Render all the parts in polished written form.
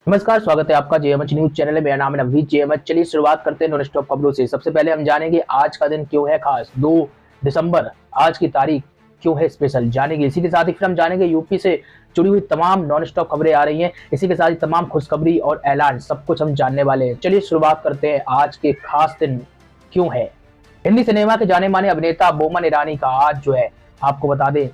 नमस्कार, स्वागत है आपका जेएमएच न्यूज चैनल में। मेरा नाम है नवनीत जेएमएच। चलिए शुरुआत करते हैं नॉन स्टॉप खबरों से। सबसे पहले हम जानेंगे आज का दिन क्यों है खास। 2 दिसंबर आज की तारीख क्यों है स्पेशल, जानेंगे। इसी के साथ ही फिर हम जानेंगे यूपी से जुड़ी हुई तमाम नॉन स्टॉप खबरें आ रही हैं। इसी के साथ ही तमाम खुशखबरी और ऐलान सब कुछ हम जानने वाले हैं। चलिए शुरुआत करते हैं आज के खास दिन क्यों है। हिंदी सिनेमा के जाने माने अभिनेता बोमन ईरानी का आज जो है आपको बता दें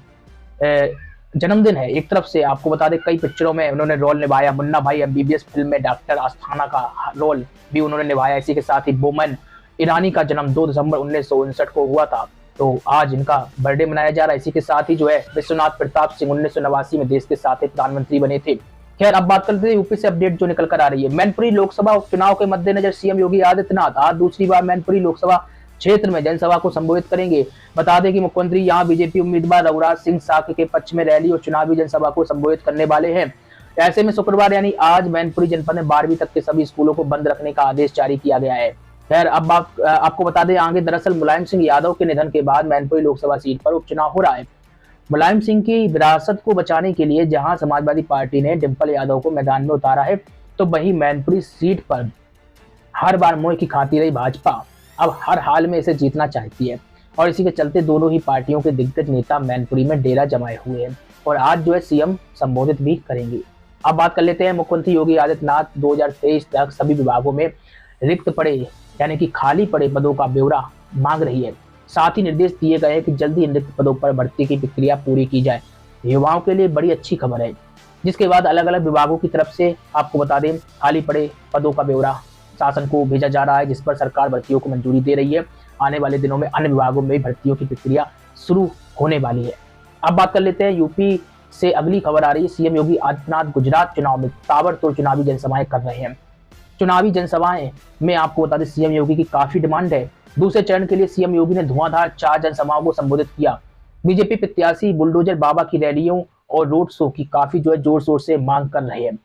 जन्मदिन है। एक तरफ से आपको बता दें कई पिक्चरों में उन्होंने रोल निभाया। मुन्ना भाई एमबीबीएस फिल्म में डॉक्टर आस्थाना का रोल भी उन्होंने निभाया। इसी के साथ ही बोमन ईरानी का जन्म 2 दिसंबर 1959 को हुआ था, तो आज इनका बर्थडे मनाया जा रहा है। इसी के साथ ही जो है विश्वनाथ प्रताप सिंह 1989 में देश के 7वें प्रधानमंत्री बने थे। खैर अब बात करते हैं यूपी से अपडेट जो निकल कर आ रही है। मैनपुरी लोकसभा उपचुनाव के मद्देनजर सीएम योगी आदित्यनाथ आज दूसरी बार मैनपुरी लोकसभा क्षेत्र में जनसभा को संबोधित करेंगे। बता दें कि मुख्यमंत्री यहां बीजेपी उम्मीदवार रघुराज सिंह साक्य के पक्ष में रैली और चुनावी जनसभा को संबोधित करने वाले हैं। ऐसे में शुक्रवार यानी आज मैनपुरी जनपद में 12वीं तक के सभी स्कूलों को बंद रखने का आदेश जारी किया गया है। खैर अब आपको बता दें आगे दरअसल मुलायम सिंह यादव के निधन के बाद मैनपुरी लोकसभा सीट पर उपचुनाव हो रहा है। मुलायम सिंह की विरासत को बचाने के लिए जहां समाजवादी पार्टी ने डिंपल यादव को मैदान में उतारा है, तो वहीं मैनपुरी सीट पर हर बार मोह की खाती रही भाजपा अब हर हाल में इसे जीतना चाहती है और इसी के चलते दोनों ही पार्टियों के दिग्गज नेता मैनपुरी में डेरा जमाए हुए हैं और आज जो है सीएम संबोधित भी करेंगे। अब बात कर लेते हैं मुख्यमंत्री योगी आदित्यनाथ 2023 तक सभी विभागों में रिक्त पड़े यानी कि खाली पड़े पदों का ब्यौरा मांग रही है। साथ ही निर्देश दिए गए हैं कि जल्दी इन रिक्त पदों पर भर्ती की प्रक्रिया पूरी की जाए। युवाओं के लिए बड़ी अच्छी खबर है, जिसके बाद अलग अलग विभागों की तरफ से आपको बता दें खाली पड़े पदों का ब्यौरा शासन को भेजा जा रहा है, जिस पर सरकार भर्तियों को मंजूरी दे रही है। आने वाले दिनों में अन्य विभागों में भर्तियों की प्रक्रिया शुरू होने वाली है। अब बात कर लेते हैं यूपी से अगली खबर आ रही है। सीएम योगी आदित्यनाथ गुजरात चुनाव में ताबड़तोड़ चुनावी जनसभाएं कर रहे हैं। चुनावी जनसभाएं में आपको बता दें सीएम योगी की काफी डिमांड है। दूसरे चरण के लिए सीएम योगी ने धुआंधार 4 जनसभाओं को संबोधित किया। बीजेपी प्रत्याशी बुलडोजर बाबा की रैलियों और रोड शो की काफी जो है जोर शोर से मांग कर रहे हैं।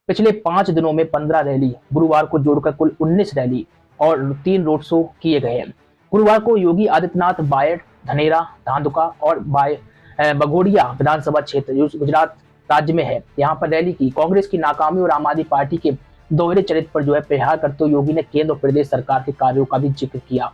पिछले 5 दिनों में 15 रैली, गुरुवार को जोड़कर कुल 19 रैली और 3 रोड शो किए गए हैं। गुरुवार को योगी आदित्यनाथ बायड, धनेरा, धांधुका और बघोड़िया विधानसभा क्षेत्र गुजरात राज्य में है, यहाँ पर रैली की। कांग्रेस की नाकामी और आम आदमी पार्टी के दोहरे चरित्र पर जो है प्रहार करते हुए योगी ने केंद्र और प्रदेश सरकार के कार्यों का भी जिक्र किया।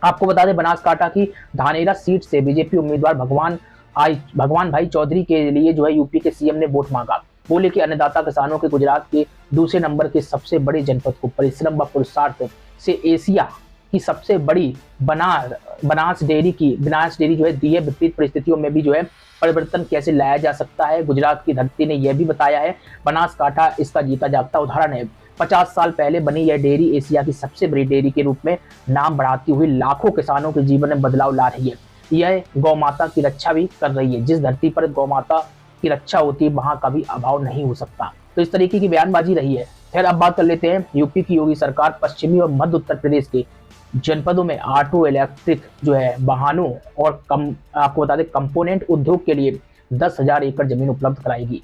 आपको बता दें बनासकांठा की धानेरा सीट से बीजेपी उम्मीदवार भगवान भाई चौधरी के लिए जो है यूपी के सीएम ने वोट मांगा। बोले कि अन्नदाता किसानों के गुजरात के दूसरे नंबर के सबसे बड़े जनपद को परिश्रम व पुरुषार्थ से एशिया की सबसे बड़ी बनास डेयरी जो है दी है। विपरीत परिस्थितियों में भी जो है परिवर्तन कैसे लाया जा सकता है, गुजरात की धरती ने यह भी बताया है। बनासकांठा इसका जीता जागता उदाहरण है। 50 साल पहले बनी यह डेयरी एशिया की सबसे बड़ी डेयरी के रूप में नाम बढ़ाती हुई लाखों किसानों के जीवन में बदलाव ला रही है। यह गौ माता की रक्षा भी कर रही है। जिस धरती पर गौ माता की रक्षा होती है वहां कभी अभाव नहीं हो सकता। तो इस तरीके की बयानबाजी रही है। खैर अब बात कर लेते हैं यूपी की योगी सरकार पश्चिमी और मध्य उत्तर प्रदेश के जनपदों में ऑटो इलेक्ट्रिक जो है वाहनों और आपको बता दें कंपोनेंट उद्योग के लिए 10,000 एकड़ जमीन उपलब्ध कराएगी।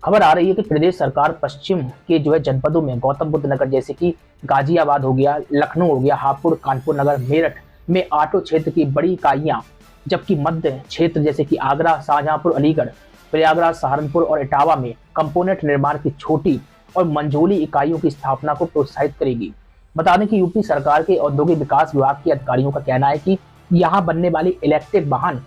खबर आ रही है कि प्रदेश सरकार पश्चिम के जो है जनपदों में गौतम बुद्ध नगर जैसे कि गाजियाबाद हो गया, लखनऊ हो गया, हापुड़, कानपुर नगर, मेरठ में ऑटो क्षेत्र की बड़ी इकाइयां, जबकि मध्य क्षेत्र जैसे कि आगरा, शाहजहांपुर, अलीगढ़, प्रयागराज, सहारनपुर और इटावा में कंपोनेंट निर्माण की छोटी और मंझोली इकाइयों की स्थापना को प्रोत्साहित करेगी। बता दें कि यूपी सरकार के औद्योगिक विकास विभाग के अधिकारियों का कहना है कि यहां बनने वाले इलेक्ट्रिक वाहन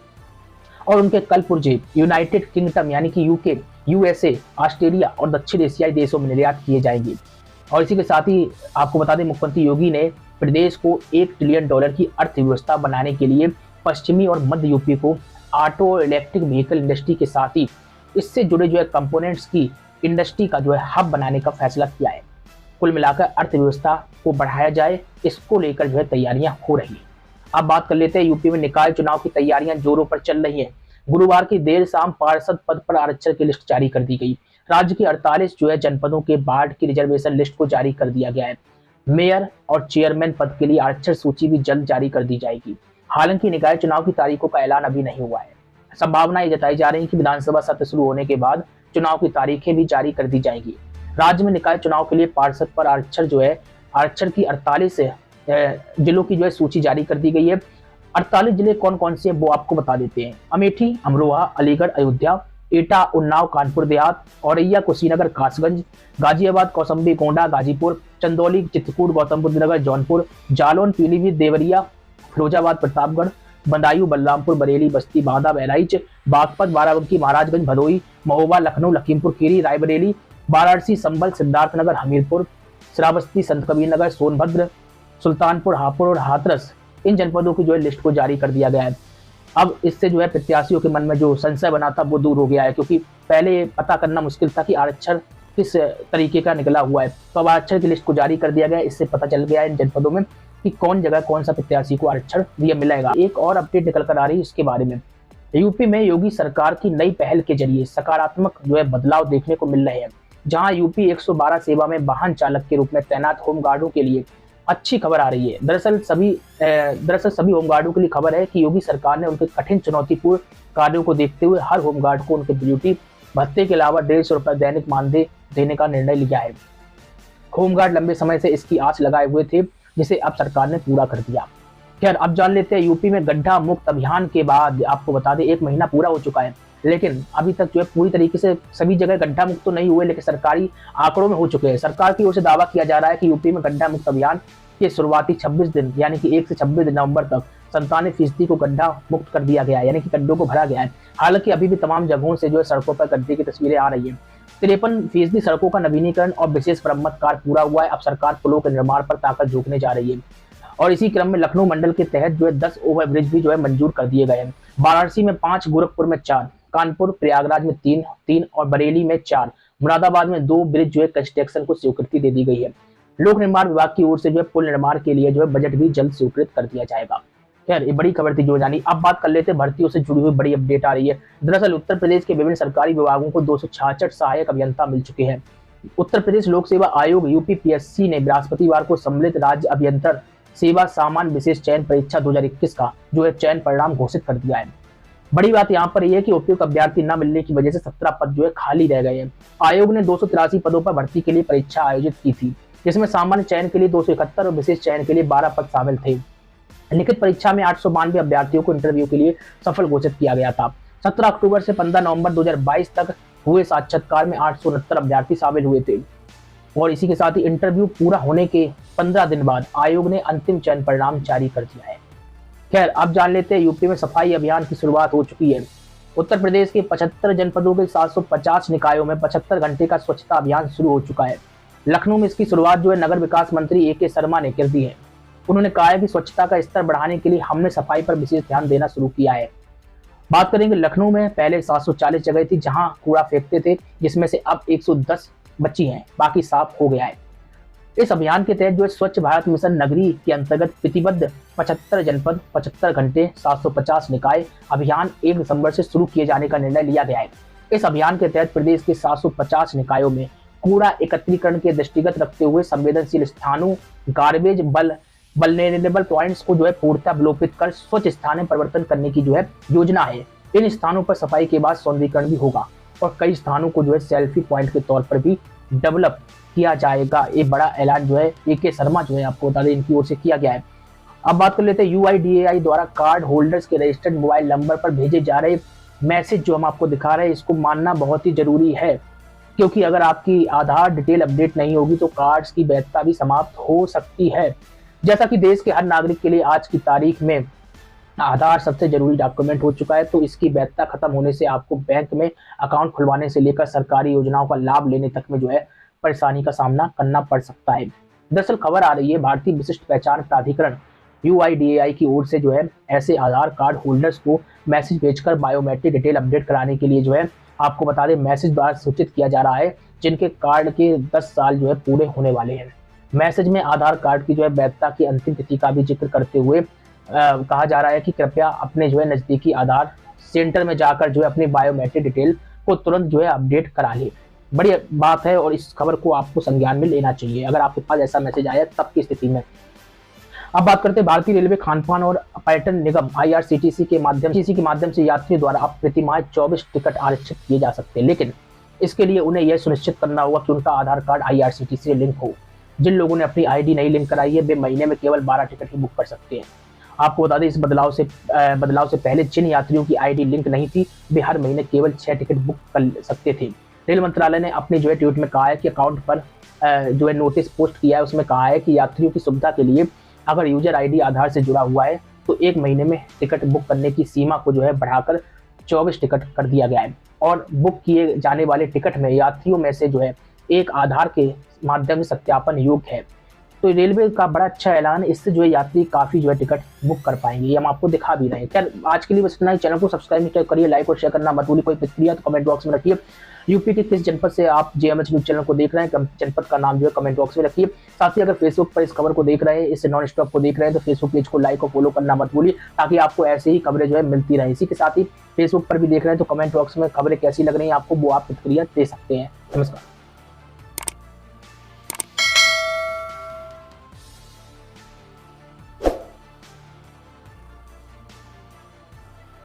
और उनके कल पुर्जे यूनाइटेड किंगडम यानी कि यूके, यूएसए, ऑस्ट्रेलिया और दक्षिण एशियाई देशों में निर्यात किए जाएंगे। और इसी के साथ ही आपको बता दें मुख्यमंत्री योगी ने प्रदेश को $1 ट्रिलियन की अर्थव्यवस्था बनाने के लिए पश्चिमी और मध्य यूपी को ऑटो इलेक्ट्रिक व्हीकल इंडस्ट्री के साथ ही इससे जुड़े जो है कंपोनेंट्स की इंडस्ट्री का जो है हब बनाने का फैसला किया है। कुल मिलाकर अर्थव्यवस्था को बढ़ाया जाए, इसको लेकर जो है तैयारियां हो रही है। अब बात कर लेते हैं यूपी में निकाय चुनाव की तैयारियां जोरों पर चल रही हैं। गुरुवार की देर शाम पार्षद पद पर आरक्षण की लिस्ट जारी कर दी गई। राज्य के 48 जो है जनपदों के बाढ़ की रिजर्वेशन लिस्ट को जारी कर दिया गया है। मेयर और चेयरमैन पद के लिए आरक्षण सूची भी जल्द जारी कर दी जाएगी। हालांकि निकाय चुनाव की तारीखों का ऐलान अभी नहीं हुआ है। संभावना ये जताई जा रही है कि विधानसभा सत्र शुरू होने के बाद चुनाव की तारीखें भी जारी कर दी जाएगी। राज्य में निकाय चुनाव के लिए पार्षद पर आरक्षण की 48 जिलों की जो है सूची जारी कर दी गई है। 48 जिले कौन कौन से हैं वो आपको बता देते हैं। अमेठी, अमरोहा, अलीगढ़, अयोध्या, एटा उन्नाव कानपुर देहात, औरैया कुशीनगर कासगंज, गाजियाबाद कौसंबी गोंडा गाजीपुर, चंदौली चित्रकूट गौतम बुद्ध नगर जौनपुर, जालौन पीलीभीत देवरिया फिरोजाबाद प्रतापगढ़, बदायूं बलरामपुर बरेली बस्ती बांदा बहराइच, बागपत बाराबंकी महाराजगंज भदोई, महोबा लखनऊ लखीमपुर खीरी रायबरेली, वाराणसी संभल सिद्धार्थनगर हमीरपुर, श्रावस्ती संत कबीर नगर सोनभद्र, सुल्तानपुर हापुड़ और हाथरस, इन जनपदों की जो है लिस्ट को जारी कर दिया गया है। अब इससे जो है प्रत्याशियों के मन में जो संशय बना था वो दूर हो गया है, क्योंकि पहले पता करना मुश्किल था कि आरक्षण किस तरीके का निकला हुआ है। तो अब आरक्षण की लिस्ट को जारी कर दिया गया है। इससे पता चल गया है इन जनपदों में कि कौन जगह कौन सा प्रत्याशी को आरक्षण दिया मिलेगा। एक और अपडेट निकल कर आ रही है इसके बारे में। यूपी में योगी सरकार की नई पहल के जरिए सकारात्मक जो है बदलाव देखने को मिल रहे हैं, जहां यूपी 112 सेवा में वाहन चालक के रूप में तैनात होमगार्डों के लिए अच्छी खबर आ रही है। दरअसल सभी होमगार्डों के लिए खबर है कि योगी सरकार ने उनके कठिन चुनौतीपूर्ण कार्यों को देखते हुए हर होमगार्ड को उनके ड्यूटी भत्ते के अलावा 150 रुपए दैनिक मानदेय देने का निर्णय लिया है। होमगार्ड लंबे समय से इसकी आस लगाए हुए थे, जिसे अब सरकार ने पूरा कर दिया। खैर, अब जान लेते हैं यूपी में गड्ढा मुक्त अभियान के बाद आपको बता दें 1 महीना पूरा हो चुका है, लेकिन अभी तक जो है पूरी तरीके से सभी जगह गड्ढा मुक्त तो नहीं हुए, लेकिन सरकारी आंकड़ों में हो चुके हैं। सरकार की ओर से दावा किया जा रहा है कि यूपी में गड्ढा मुक्त अभियान के शुरुआती 26 दिन यानी कि 1 से 26 नवंबर तक 97% को गड्ढा मुक्त कर दिया गया है, यानी कि गड्ढों को भरा गया है। हालांकि अभी भी तमाम जगहों से जो है सड़कों पर गड्ढे की तस्वीरें आ रही है। 53% सड़कों का नवीनीकरण और विशेष मरम्मत कार्य पूरा हुआ है। अब सरकार पुलों के निर्माण पर ताकत झोंकने जा रही है और इसी क्रम में लखनऊ मंडल के तहत जो है 10 ओवरब्रिज भी जो है मंजूर कर दिए गए हैं। वाराणसी में 5, गोरखपुर में 4, कानपुर प्रयागराज में 3 और बरेली में 4, मुरादाबाद में 2 ब्रिज जो है कंस्ट्रक्शन को स्वीकृति दे दी गई है। लोक निर्माण विभाग की ओर से जो है पुल निर्माण के लिए जो है बजट भी जल्द स्वीकृत कर दिया जाएगा। खैर, ये बड़ी खबर थी जो जानी। अब बात कर लेते हैं भर्तियों से जुड़ी हुई बड़ी अपडेट आ रही है। दरअसल उत्तर प्रदेश के विभिन्न सरकारी विभागों को 266 सहायक अभियंता मिल चुके हैं। उत्तर प्रदेश लोक सेवा आयोग यूपीपीएससी ने बृहस्पतिवार को सम्मिलित राज्य अभियंत्रण सेवा सामान्य विशेष चयन परीक्षा 2021 का जो है चयन परिणाम घोषित कर दिया है। बड़ी बात यहाँ पर यह है कि उपयुक्त अभ्यर्थी न मिलने की वजह से 17 पद जो है खाली रह गए हैं। आयोग ने 283 पदों पर भर्ती के लिए परीक्षा आयोजित की थी, जिसमें सामान्य चयन के लिए 271 और विशेष चयन के लिए 12 पद शामिल थे। लिखित परीक्षा में 892 अभ्यर्थियों को इंटरव्यू के लिए सफल घोषित किया गया था। 17 अक्टूबर से 15 नवंबर 2022 तक हुए साक्षात्कार में 869 अभ्यर्थी शामिल हुए थे और इसी के साथ ही इंटरव्यू पूरा होने के 15 दिन बाद आयोग ने अंतिम चयन परिणाम जारी कर दिया है। खैर, अब जान लेते हैं यूपी में सफाई अभियान की शुरुआत हो चुकी है। उत्तर प्रदेश के 75 जनपदों के 750 निकायों में 75 घंटे का स्वच्छता अभियान शुरू हो चुका है। लखनऊ में इसकी शुरुआत जो है नगर विकास मंत्री AK शर्मा ने कर दी है। उन्होंने कहा है कि स्वच्छता का स्तर बढ़ाने के लिए हमने सफाई पर विशेष ध्यान देना शुरू किया है। बात करेंगे लखनऊ में पहले 740 जगह थी जहां कूड़ा फेंकते थे, जिसमें से अब 110 बची हैं, बाकी साफ हो गया है। इस अभियान के तहत जो है स्वच्छ भारत मिशन नगरी के अंतर्गत प्रतिबद्ध 75 जनपद 75 घंटे 750 निकाय अभियान 1 दिसंबर से शुरू किए जाने का निर्णय लिया गया है। इस अभियान के तहत प्रदेश के 750 निकायों में कूड़ा एकत्रीकरण के दृष्टिगत रखते हुए संवेदनशील स्थानों, गार्बेज वल्नरेबल पॉइंट्स को जो है पूर्णतः अवलोकित कर स्वच्छ स्थान में परिवर्तन करने की जो है योजना है। इन स्थानों पर सफाई के बाद सौंदर्यीकरण भी होगा और कई स्थानों को जो है सेल्फी पॉइंट के तौर पर भी डेवलप किया जाएगा। ये बड़ा ऐलान जो है AK शर्मा जो है आपको बता दें इनकी ओर से किया गया है। अब बात कर लेते हैं UIDAI द्वारा कार्ड होल्डर्स के रजिस्टर्ड मोबाइल नंबर पर भेजे जा रहे मैसेज जो हम आपको दिखा रहे हैं, इसको मानना बहुत ही जरूरी है, क्योंकि अगर आपकी आधार डिटेल अपडेट नहीं होगी तो कार्ड्स की वैधता भी समाप्त हो सकती है। जैसा कि देश के हर नागरिक के लिए आज की तारीख में आधार सबसे जरूरी डॉक्यूमेंट हो चुका है, तो इसकी वैधता खत्म होने से आपको बैंक में अकाउंट खुलवाने से लेकर सरकारी योजनाओं का लाभ लेने तक में जो है परेशानी का सामना करना पड़ सकता है। दरअसल खबर आ रही है भारतीय विशिष्ट पहचान प्राधिकरण UIDAI की ओर से जो है ऐसे आधार कार्ड होल्डर्स को मैसेज भेजकर बायोमेट्रिक डिटेल अपडेट कराने के लिए जो है आपको बता दें मैसेज द्वारा सूचित किया जा रहा है, जिनके कार्ड के 10 साल जो है पूरे होने वाले हैं। मैसेज में आधार कार्ड की जो है वैधता की अंतिम तिथि का भी जिक्र करते हुए कहा जा रहा है कि कृपया अपने जो है नजदीकी आधार सेंटर में जाकर जो है अपनी बायोमेट्रिक डिटेल को तुरंत जो है अपडेट करा ले। बड़ी बात है और इस खबर को आपको संज्ञान में लेना चाहिए अगर आपके पास ऐसा मैसेज आया तब की स्थिति में। अब बात करते हैं भारतीय रेलवे खानपान और पर्यटन निगम IRCTC के माध्यम से यात्रियों द्वारा अब प्रतिमाह 24 टिकट आरक्षित किए जा सकते हैं, लेकिन इसके लिए उन्हें यह सुनिश्चित करना होगा कि उनका आधार कार्ड IRCTC से लिंक हो। जिन लोगों ने अपनी ID नहीं लिंक कराई है वे महीने में केवल 12 टिकट ही बुक कर सकते हैं। आपको बता दें, इस बदलाव से पहले जिन यात्रियों की आईडी लिंक नहीं थी, वे हर महीने केवल 6 टिकट बुक कर सकते थे। रेल मंत्रालय ने अपने जो है ट्वीट में कहा है कि अकाउंट पर जो है नोटिस पोस्ट किया है, उसमें कहा है कि यात्रियों की सुविधा के लिए अगर यूजर आईडी आधार से जुड़ा हुआ है तो 1 महीने में टिकट बुक करने की सीमा को जो है बढ़ाकर 24 टिकट कर दिया गया है। और बुक किए जाने वाले टिकट में यात्रियों में से जो है एक आधार के माध्यम से सत्यापन योग्य है। तो रेलवे का बड़ा अच्छा ऐलान है, इससे जो है यात्री काफ़ी जो है टिकट बुक कर पाएंगे, ये हम आपको दिखा भी रहे हैं। खैर आज के लिए बस इतना ही। चैनल को सब्सक्राइब करिए, लाइक और शेयर करना मत भूलिए। कोई प्रतिक्रिया तो कमेंट बॉक्स में रखिए। यूपी के किस जनपद से आप जेएमएच न्यूज चैनल को देख रहे हैं, जनपद का नाम जो है कमेंट बॉक्स में रखिए। साथ ही अगर फेसबुक पर इस खबर को देख रहे हैं, इस नॉन स्टॉप को देख रहे हैं, तो फेसबुक पेज को लाइक और फॉलो करना मत भूलिए, ताकि आपको ऐसे ही खबरें जो है मिलती रहे। इसी के साथ ही फेसबुक पर भी देख रहे हैं तो कमेंट बॉक्स में खबरें कैसी लग रही हैं आपको, वो आप प्रतिक्रिया दे सकते हैं। नमस्कार।